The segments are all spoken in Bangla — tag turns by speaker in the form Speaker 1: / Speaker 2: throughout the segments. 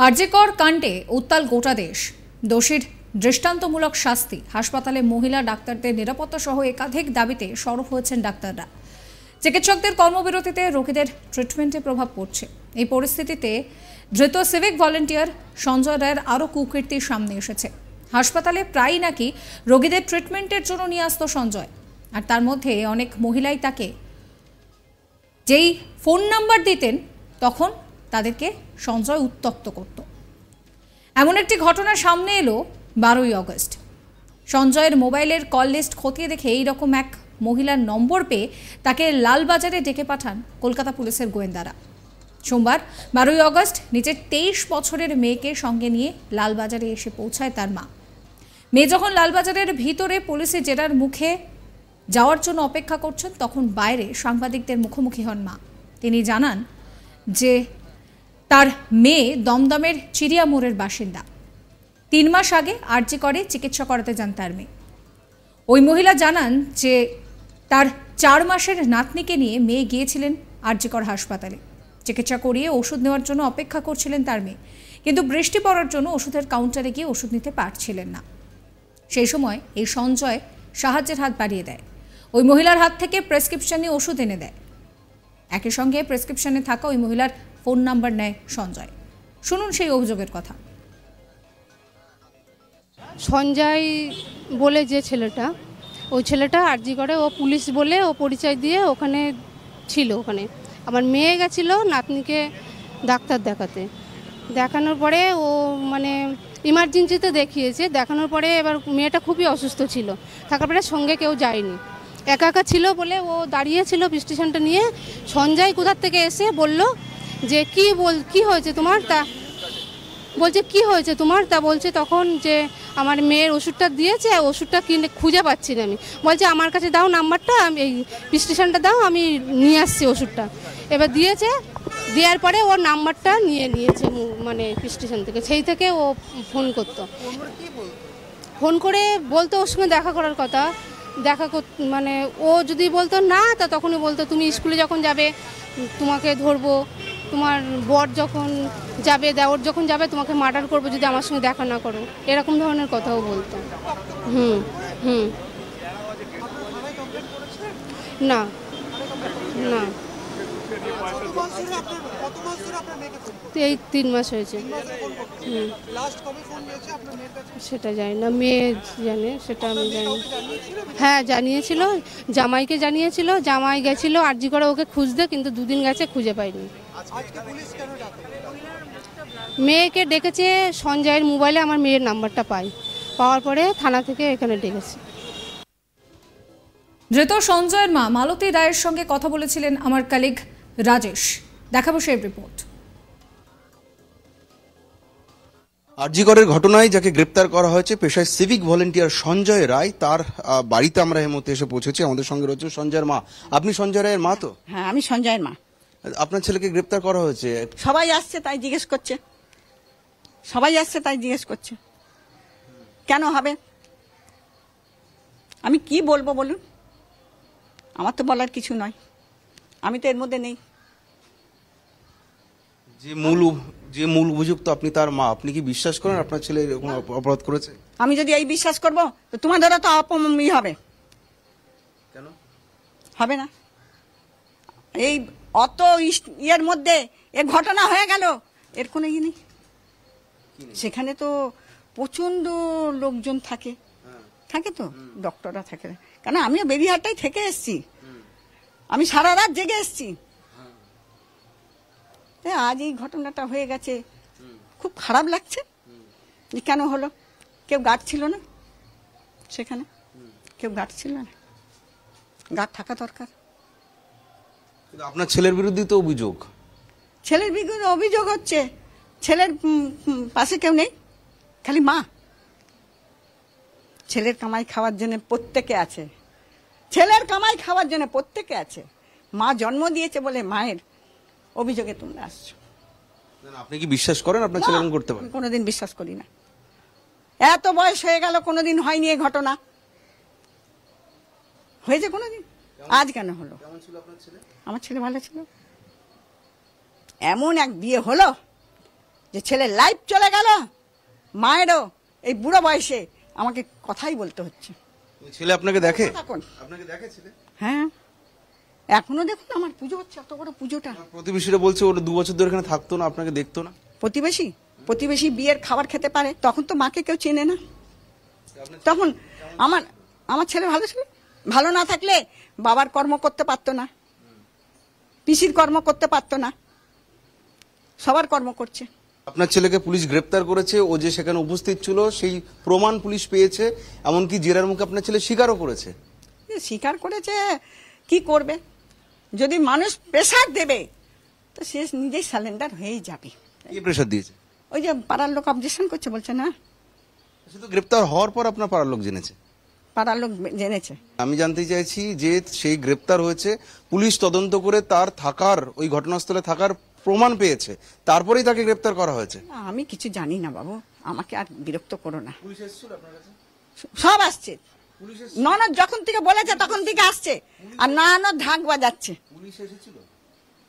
Speaker 1: আরজিকর কাণ্ডে উত্তাল গোটা দেশ। দোষীর দৃষ্টান্তমূলক শাস্তি, হাসপাতালে মহিলা ডাক্তারদের নিরাপত্তা সহ একাধিক দাবিতে সরব হয়েছেন ডাক্তাররা। চিকিৎসকদের কর্মবিরতিতে রোগীদের ট্রিটমেন্টে প্রভাব পড়ছে। এই পরিস্থিতিতে ধৃত সিভিক ভলেন্টিয়ার সঞ্জয় রায়ের আরও কুকীর্তি সামনে এসেছে। হাসপাতালে প্রায়ই নাকি রোগীদের ট্রিটমেন্টের জন্য নিয়ে আসতো সঞ্জয়, আর তার মধ্যে অনেক মহিলাই তাকে যেই ফোন নাম্বার দিতেন তখন তাদেরকে সঞ্জয় উত্ত্যক্ত করত। এমন একটি ঘটনা সামনে এলো 12ই আগস্ট। সঞ্জয়ের মোবাইলের কল লিস্ট খতিয়ে দেখে এইরকম এক মহিলার নম্বর পেয়ে তাকে লালবাজারে ডেকে পাঠান কলকাতা পুলিশের গোয়েন্দারা। সোমবার 12ই আগস্ট নিজের 23 বছরের মেয়েকে সঙ্গে নিয়ে লালবাজারে এসে পৌঁছায় তার মা। মেয়ে যখন লালবাজারের ভিতরে পুলিশের জেরার মুখে যাওয়ার জন্য অপেক্ষা করছেন, তখন বাইরে সাংবাদিকদের মুখোমুখি হন মা। তিনি জানান যে তার মেয়ে দমদমের চিড়িয়ামোড়ের বাসিন্দা। 3 মাস আগে আরজিকরে চিকিৎসা করাতে যান তার মেয়ে। ওই মহিলা জানান যে তার 4 মাসের নাতনিকে নিয়ে মেয়ে গিয়েছিলেন আরজিকর হাসপাতালে। চিকিৎসা করিয়ে ওষুধ নেওয়ার জন্য অপেক্ষা করছিলেন তার মেয়ে, কিন্তু বৃষ্টি পড়ার জন্য ওষুধের কাউন্টারে গিয়ে ওষুধ নিতে পারছিলেন না। সেই সময় এই সঞ্জয় সাহায্যের হাত বাড়িয়ে দেয়। ওই মহিলার হাত থেকে প্রেসক্রিপশন নিয়ে ওষুধ এনে দেয়। একই সঙ্গে প্রেসক্রিপশনে থাকা ওই মহিলার ফোন নাম্বার নেয় সঞ্জয়। শুনুন সেই অভিযোগের কথা।
Speaker 2: সঞ্জয় বলে যে ছেলেটা, ওই ছেলেটা আরজিকরে ও পুলিশ বলে ও পরিচয় দিয়ে ওখানে ছিল। ওখানে আমার মেয়ে গেছিলো নাতনিকে ডাক্তার দেখানোর পরে ও মানে ইমার্জেন্সিতে দেখিয়েছে। দেখানোর পরে এবার মেয়েটা খুবই অসুস্থ ছিল, থাকার পরে সঙ্গে কেউ যায়নি, একা একা ছিল বলে ও দাঁড়িয়েছিল স্টেশনটা নিয়ে। সঞ্জয় কোথার থেকে এসে বলল যে কি হয়েছে তোমার, তা বলছে কি হয়েছে তোমার, তা বলছে তখন যে আমার মেয়ের ওষুধটা দিয়েছে, ওষুধটা কিনে খুঁজে পাচ্ছি না আমি। বলছে আমার কাছে দাও নাম্বারটা, আমি এই প্রেসক্রিপশনটা দাও, আমি নিয়ে আসছি ওষুধটা। এবার দিয়েছে, দেওয়ার পরে ওর নাম্বারটা নিয়েছে মানে প্রেসক্রিপশন থেকে। সেই থেকে ও ফোন করতো, ফোন করে বলতো ওর সঙ্গে দেখা করার কথা। মানে ও যদি বলতো না, তা তখনই বলতো তুমি স্কুলে যখন যাবে তোমাকে ধরবো, তোমার বর যখন যাবে, দেওর যখন যাবে তোমাকে মার্ডার করবো যদি আমার সঙ্গে দেখা না করো, এরকম ধরনের কথাও বলতো। না না, এই 3 মাস হয়েছে। সেটা জানি না, মেয়ে জানে, সেটা আমি জানি। হ্যাঁ জানিয়েছিল, জামাইকে জানিয়েছিল, জামাই গেছিল আরজিকরে ওকে খুঁজতে, কিন্তু 2 দিন গেছে, খুঁজে পাইনি। মেয়েকে ডেকেছে সঞ্জয়ের মোবাইলে, আমার মেয়ের নাম্বারটা পাওয়ার পরে থানা থেকে এখানে ডেকেছে।
Speaker 1: ধৃত সঞ্জয়ের মা মালতী রায়ের সঙ্গে কথা বলেছিলেন আমার কলিগ রাজেশ। দেখাবো সেই রিপোর্ট।
Speaker 3: আরজিকরের ঘটনায় যাকে গ্রেপ্তার করা হয়েছে পেশায় সিভিক ভলেন্টিয়ার সঞ্জয় রায়, তার বাড়িতে আমরা এই মুহূর্তে এসে পৌঁছেছি। আমাদের সঙ্গে রয়েছে সঞ্জয়ের মা। আপনি সঞ্জয় রায়ের মা তো?
Speaker 4: হ্যাঁ, আমি সঞ্জয়ের মা।
Speaker 3: আপনার ছেলেকে গ্রেপ্তার করা হয়েছে,
Speaker 4: সবাই আসছে তাই জিজ্ঞেস করছে, কেন হবে? আমি কি বলবো বলুন, আমার তো বলার কিছু নয়, আমি তো এর মধ্যে নেই।
Speaker 3: যে মূল অভিযুক্ত আপনি তার মা, আপনি কি বিশ্বাস করেন আপনার ছেলে এরকম অপরাধ করেছে?
Speaker 4: আমি যদি এই বিশ্বাস করবো তো তোমাদেরও তো অপমানই হবে।
Speaker 3: কেন
Speaker 4: হবে না? এই অত ইয়ের মধ্যে এর ঘটনা হয়ে গেল, এর কোনো ই নেই। সেখানে তো প্রচন্ড লোকজন থাকে তো, ডক্টররা থাকে। কেন আমিও বেরিহাটটাই থেকে এসছি, আমি সারা রাত জেগে এসছি। আজ এই ঘটনাটা হয়ে গেছে, খুব খারাপ লাগছে। কেন হলো? কেউ গার্ড ছিল না সেখানে, গার্ড থাকা দরকার।
Speaker 3: আপনার ছেলের বিরুদ্ধে তো অভিযোগ,
Speaker 4: ছেলের বিরুদ্ধে অভিযোগ হচ্ছে, ছেলের পাশে কেউ নেই, খালি মা। ছেলের কামাই খাওয়ার জন্য প্রত্যেকে আছে, মা জন্ম দিয়েছে বলে মায়ের অভিযোগে তোমরা আসছো।
Speaker 3: আপনি কি বিশ্বাস করেন আপনার ছেলে এরকম করতে পারে?
Speaker 4: কোনোদিন বিশ্বাস করি না। এত বয়স হয়ে গেল, কোনোদিন হয়নি এই ঘটনা। হয়েছে কোনোদিন? আজ কেন হলো? আমার ছেলে ভালো ছিল। এমন এক বিয়ে হলো যে ছেলের লাইফ চলে গেল, মায়েরও এই বুড়ো বয়সে আমাকে কথাই বলতে হচ্ছে।
Speaker 3: ছেলে আপনাকে দেখে?
Speaker 4: এখন
Speaker 3: আপনাকে দেখে ছেলে?
Speaker 4: হ্যাঁ, এখনো দেখুন আমার পুজো হচ্ছে, এত বড় পুজোটা।
Speaker 3: প্রতিবেশীরা বলছে ওরা 2 বছর ধরে এখানে থাকতো না, আপনাকে দেখতো না।
Speaker 4: প্রতিবেশী বিয়ের খাবার খেতে পারে, তখন তো মাকে কেউ চেনে না। তখন আমার ছেলে ভালো ছিল, ভালো না থাকলে বাবার কর্ম করতে পারতো না, পিসির কর্ম করতে পারতো না, সবার কর্ম করছে।
Speaker 3: আপনার ছেলেকে পুলিশ গ্রেপ্তার করেছে, ও যে সেখানে উপস্থিত ছিল সেই প্রমাণ পুলিশ পেয়েছে, এমনকি জেরার মুখে আপনার ছেলে স্বীকারও করেছে।
Speaker 4: স্বীকার করেছে, কি করবে? যদি মানুষ প্রেসার দেবে তো সে নিজেই সারেন্ডার হয়েই যাবে।
Speaker 3: কি প্রেসার দিয়েছে?
Speaker 4: ওই যে পাড়ার লোক অবজেকশন করছে, বলছে না।
Speaker 3: শুধু গ্রেপ্তার হওয়ার পর আপনার পাড়ার লোক জেনেছে?
Speaker 4: পাড়ার লোক জেনেছে।
Speaker 3: আমি জানতে চাইছি যে সেই গ্রেপ্তার হয়েছে, পুলিশ তদন্ত করে তার থাকার, ওই ঘটনাস্থলে থাকার প্রমাণ পেয়েছে, তারপরেই তাকে গ্রেপ্তার করা হয়েছে।
Speaker 4: আমি কিছু জানি না বাবু, আমাকে আর বিরক্ত করো না।
Speaker 3: পুলিশ এসেছিল আপনার কাছে?
Speaker 4: সব আসছে, ননদ যখন থেকে বলেছে তখন থেকে আসছে, আর নানদ ঢাক বাজাচ্ছে।
Speaker 3: পুলিশ এসেছিল?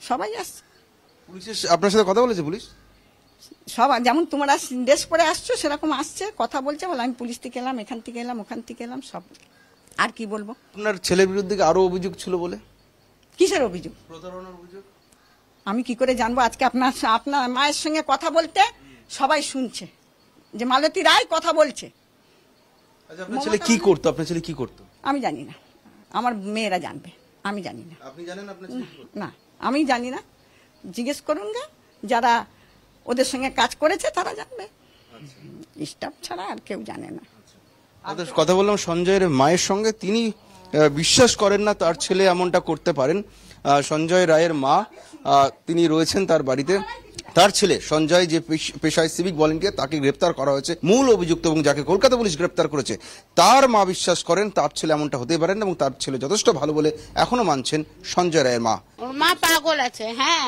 Speaker 4: সবাই আসছে।
Speaker 3: পুলিশ আপনার সাথে কথা বলেছে? পুলিশ
Speaker 4: সব যেমন তোমরা ড্রেস পরে আসছো সেরকম আসছে, কথা বলছে, বলে আমি পুলিশ থেকে এলাম, এখান থেকে এলাম, ওখান থেকে এলাম, সব। আর কি বলবো?
Speaker 3: আপনার ছেলের বিরুদ্ধে আরো অভিযোগ ছিল বলে?
Speaker 4: কিসের অভিযোগ?
Speaker 3: প্রতারণার অভিযোগ।
Speaker 4: আমি কি করে জানবো? আজকে আপনার মায়ের সঙ্গে কথা বলতে সবাই শুনছে যে মালতী রায় কথা বলছে।
Speaker 3: আচ্ছা, আপনার ছেলে কি করতো? আপনার ছেলে কি করতো?
Speaker 4: আমি জানি না, আমার মেয়েরা জানবে, আমি জানি না।
Speaker 3: আপনি জানেন আপনার ছেলে কি করতো?
Speaker 4: না, আমি জানি না, জিজ্ঞেস করুন গে, যারা ওদের সঙ্গে কাজ করেছে তারা জানবে, স্টাফ ছাড়া আর কেউ জানে না।
Speaker 3: আমাদের কথা বললাম সঞ্জয়ের মায়ের সঙ্গে, তিনি বিশ্বাস করেন না তার ছেলে এমনটা করতে পারেন। সঞ্জয় রায়ের মা, তিনি রয়েছেন তার বাড়িতে। তার ছেলে সঞ্জয় যে পেশায় সিভিক ভলেন্টিয়ার, তাকে গ্রেপ্তার করা হয়েছে, মূল অভিযুক্ত, এবং যাকে কলকাতা পুলিশ গ্রেপ্তার করেছে তার মা বিশ্বাস করেন তার ছেলে এমনটা হতে পারেন না, এবং তার ছেলে যথেষ্ট ভালো বলে এখনো মানছেন সঞ্জয় রায়ের মা।
Speaker 5: ওর মা পাগল আছে। হ্যাঁ,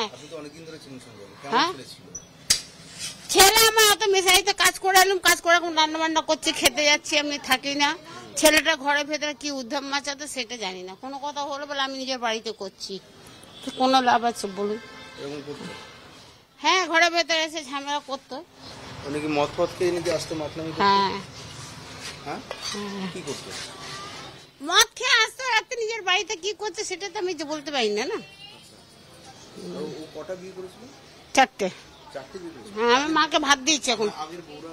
Speaker 5: ছেলে আমার অত মেশাইতে কাজ করে এলাম, কাজ করে এখন রান্না বান্না করছে, খেতে যাচ্ছি, আমি থাকি না। ছেলেটা ঘরের ভেতরে কি উদ্ধাম মাচাতে সেটা জানি না। কোনো কথা হলো বলে আমি নিজের বাড়িতে করছি, কোনো লাভ আছে বলুন? হ্যাঁ, ঘরের ভেতরে এসে ঝামেলা করতো।
Speaker 3: অনেকে মদ ফদ খেয়ে নিতে আসতো, মাতলামি করতো।
Speaker 5: হ্যাঁ,
Speaker 3: কি করতো?
Speaker 5: মদ খেয়ে আসতো, রাতে নিজের বাড়িতে কি করছে সেটা তো আমি বলতে পারি না। না,
Speaker 3: ও কটা বিয়ে করেছিল?
Speaker 5: 4টে।
Speaker 3: 4টে বিয়ে করেছিল?
Speaker 5: হ্যাঁ, আমি মাকে ভাত দিয়েছি এখন।
Speaker 3: আগের বউরা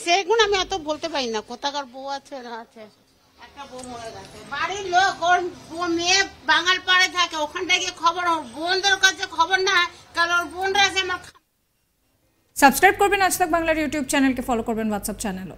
Speaker 5: সেগুলো আমি অত বলতে পারি না, কোথাকার বউ আছে না আছে। একটা বউ মরে গেছে, বাড়ির লোক, ওর মেয়ে বাঙাল পাড়ে থাকে, ওখানটা গিয়ে খবর, ওর বোনদের কাছে খবর না, কারণ ওর বোনরা আছে আমার।
Speaker 1: সাবস্ক্রাইব করবেন আজ তাক বাংলার ইউটিউব চ্যানেলকে, ফলো করবেন হোয়াটসঅ্যাপ চ্যানেলও।